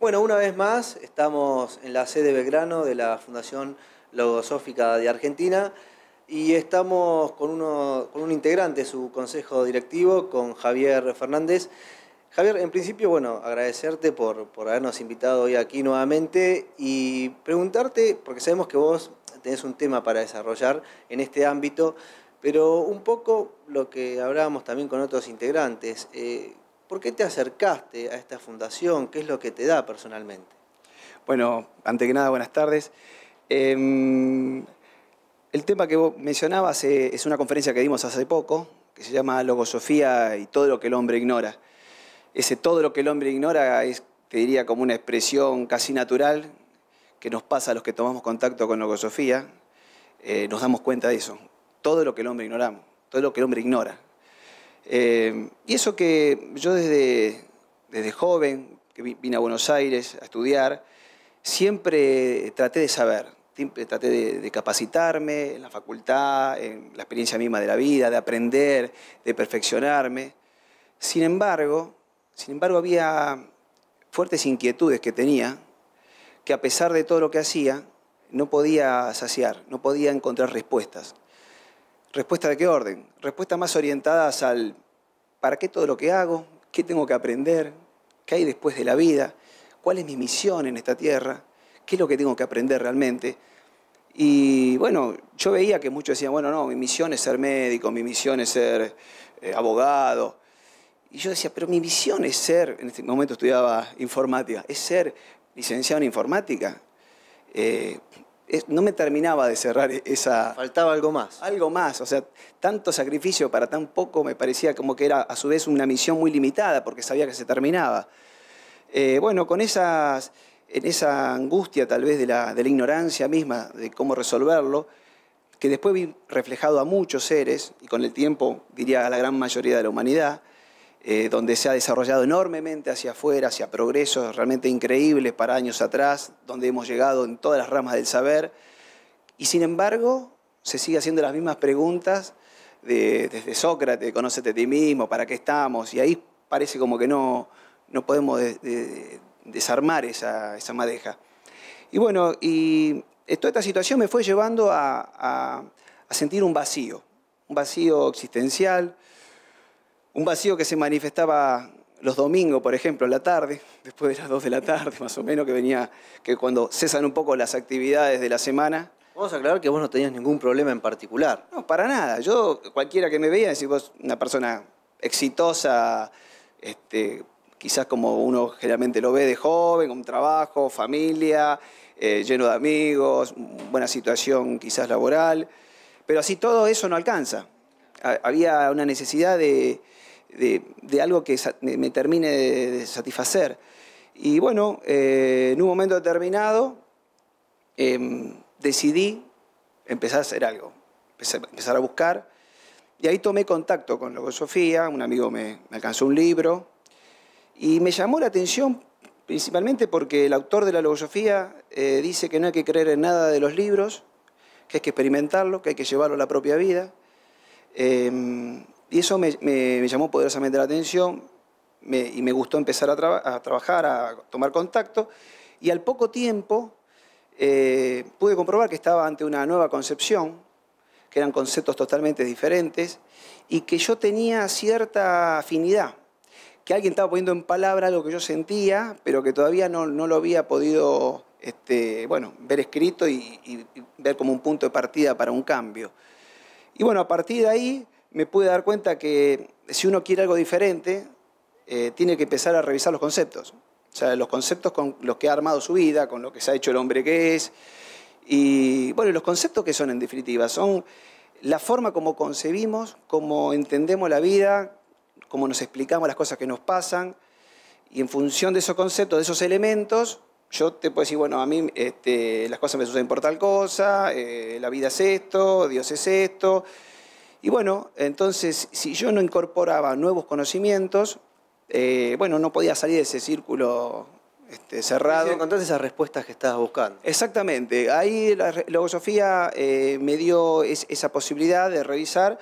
Bueno, una vez más estamos en la sede Belgrano de la Fundación Logosófica de Argentina y estamos con un integrante de su consejo directivo, con Javier Fernández. Javier, en principio, bueno, agradecerte por habernos invitado hoy aquí nuevamente y preguntarte, porque sabemos que vos tenés un tema para desarrollar en este ámbito, pero un poco lo que hablábamos también con otros integrantes. ¿Por qué te acercaste a esta fundación? ¿Qué es lo que te da personalmente? Bueno, antes que nada, buenas tardes. El tema que vos mencionabas es una conferencia que dimos hace poco, que se llama Logosofía y todo lo que el hombre ignora. Ese todo lo que el hombre ignora es, te diría, como una expresión casi natural que nos pasa a los que tomamos contacto con Logosofía. Nos damos cuenta de eso. Todo lo que el hombre ignoramos, todo lo que el hombre ignora. Y eso que yo desde joven, que vine a Buenos Aires a estudiar, siempre traté de saber, siempre traté de capacitarme en la facultad, en la experiencia misma de la vida, de aprender, de perfeccionarme. Sin embargo, había fuertes inquietudes que tenía, que a pesar de todo lo que hacía, no podía saciar, no podía encontrar respuestas. ¿Respuesta de qué orden? Respuestas más orientadas al ¿para qué todo lo que hago? ¿Qué tengo que aprender? ¿Qué hay después de la vida? ¿Cuál es mi misión en esta tierra? ¿Qué es lo que tengo que aprender realmente? Y bueno, yo veía que muchos decían, bueno, no, mi misión es ser médico, mi misión es ser abogado. Y yo decía, pero mi misión es ser, en este momento estudiaba informática, es ser licenciado en informática. No me terminaba de cerrar esa... ¿Faltaba algo más? Algo más, o sea, tanto sacrificio para tan poco me parecía como que era a su vez una misión muy limitada porque sabía que se terminaba. Bueno, en esa angustia tal vez de la ignorancia misma, de cómo resolverlo, que después vi reflejado a muchos seres, y con el tiempo diría a la gran mayoría de la humanidad, donde se ha desarrollado enormemente hacia afuera, hacia progresos realmente increíbles para años atrás, donde hemos llegado en todas las ramas del saber, y sin embargo se sigue haciendo las mismas preguntas desde Sócrates, conócete a ti mismo, ¿para qué estamos? Y ahí parece como que no podemos desarmar esa madeja. Y bueno, toda esta situación me fue llevando a sentir un vacío existencial, un vacío que se manifestaba los domingos, por ejemplo, en la tarde, después de las 2 de la tarde, más o menos, que cuando cesan un poco las actividades de la semana. Vamos a aclarar que vos no tenías ningún problema en particular. No, para nada. Yo, cualquiera que me veía, decía, vos una persona exitosa, quizás como uno generalmente lo ve de joven, con trabajo, familia, lleno de amigos, buena situación quizás laboral, pero así todo eso no alcanza. Había una necesidad de algo que me termine de satisfacer. Y bueno, en un momento determinado decidí empezar a hacer algo, empezar a buscar, y ahí tomé contacto con Logosofía, un amigo me alcanzó un libro, y me llamó la atención principalmente porque el autor de la Logosofía dice que no hay que creer en nada de los libros, que hay que experimentarlo, que hay que llevarlo a la propia vida. Y eso me llamó poderosamente la atención y me gustó empezar a trabajar, a tomar contacto. Y al poco tiempo pude comprobar que estaba ante una nueva concepción, que eran conceptos totalmente diferentes y que yo tenía cierta afinidad, que alguien estaba poniendo en palabra algo que yo sentía, pero que todavía no lo había podido ver escrito y ver como un punto de partida para un cambio. Y bueno, a partir de ahí me pude dar cuenta que si uno quiere algo diferente, tiene que empezar a revisar los conceptos. O sea, los conceptos con los que ha armado su vida, con lo que se ha hecho el hombre que es. Y bueno, los conceptos que son en definitiva, son la forma como concebimos, como entendemos la vida, cómo nos explicamos las cosas que nos pasan. Y en función de esos conceptos, de esos elementos, yo te puedo decir, bueno, a mí las cosas me suceden por tal cosa, la vida es esto, Dios es esto. Y bueno, entonces, si yo no incorporaba nuevos conocimientos, no podía salir de ese círculo cerrado. Si encontraste esas respuestas que estabas buscando. Exactamente. Ahí la Logosofía me dio esa posibilidad de revisar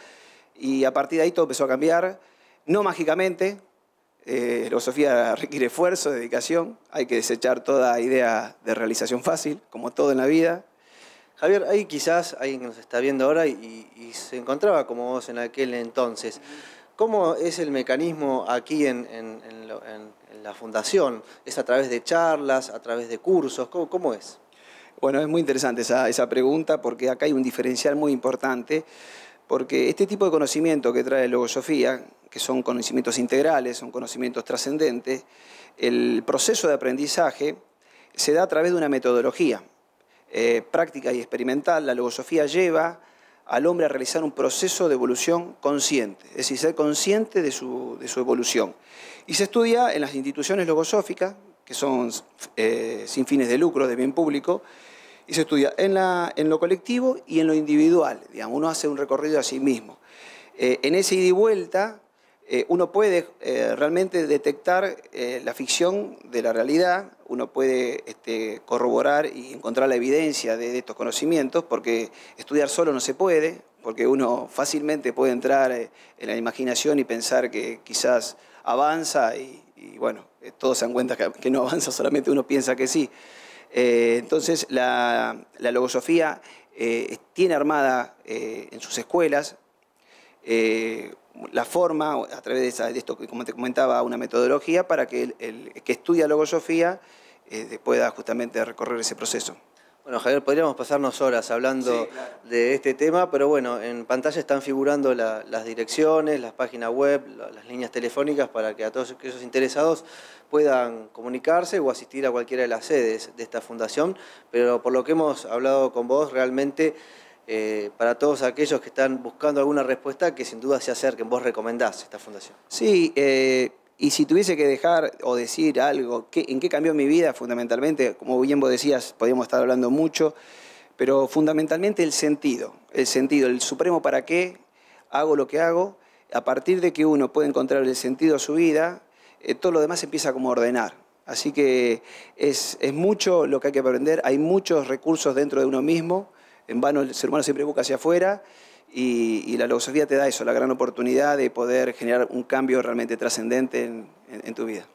y a partir de ahí todo empezó a cambiar. No mágicamente, Logosofía requiere esfuerzo, dedicación, hay que desechar toda idea de realización fácil, como todo en la vida. Javier, hay quizás alguien que nos está viendo ahora y se encontraba como vos en aquel entonces. ¿Cómo es el mecanismo aquí en la fundación? ¿Es a través de charlas, a través de cursos? ¿Cómo es? Bueno, es muy interesante esa pregunta porque acá hay un diferencial muy importante, porque este tipo de conocimiento que trae Logosofía, que son conocimientos integrales, son conocimientos trascendentes, el proceso de aprendizaje se da a través de una metodología práctica y experimental. La Logosofía lleva al hombre a realizar un proceso de evolución consciente, es decir, ser consciente de su evolución. Y se estudia en las instituciones logosóficas, que son sin fines de lucro, de bien público, y se estudia en lo colectivo y en lo individual. Digamos, uno hace un recorrido a sí mismo. En ese ida y vuelta, uno puede realmente detectar la ficción de la realidad, uno puede corroborar y encontrar la evidencia de estos conocimientos, porque estudiar solo no se puede, porque uno fácilmente puede entrar en la imaginación y pensar que quizás avanza y bueno, todos se dan cuenta que no avanza, solamente uno piensa que sí. Entonces la Logosofía tiene armada en sus escuelas la forma, a través de esto que como te comentaba, una metodología para que el que estudia Logosofía pueda justamente recorrer ese proceso. Bueno, Javier, podríamos pasarnos horas hablando de este tema, pero bueno, en pantalla están figurando las direcciones, las páginas web, las líneas telefónicas para que a todos aquellos interesados puedan comunicarse o asistir a cualquiera de las sedes de esta fundación, pero por lo que hemos hablado con vos, realmente para todos aquellos que están buscando alguna respuesta, que sin duda se acerquen, vos recomendás esta fundación. Sí, y si tuviese que dejar o decir algo, ¿en qué cambió mi vida? Fundamentalmente, como bien vos decías, podríamos estar hablando mucho, pero fundamentalmente el sentido, el supremo para qué hago lo que hago. A partir de que uno puede encontrar el sentido a su vida, todo lo demás empieza como a ordenar. Así que es mucho lo que hay que aprender, hay muchos recursos dentro de uno mismo. En vano el ser humano siempre busca hacia afuera y la Logosofía te da eso, la gran oportunidad de poder generar un cambio realmente trascendente en tu vida.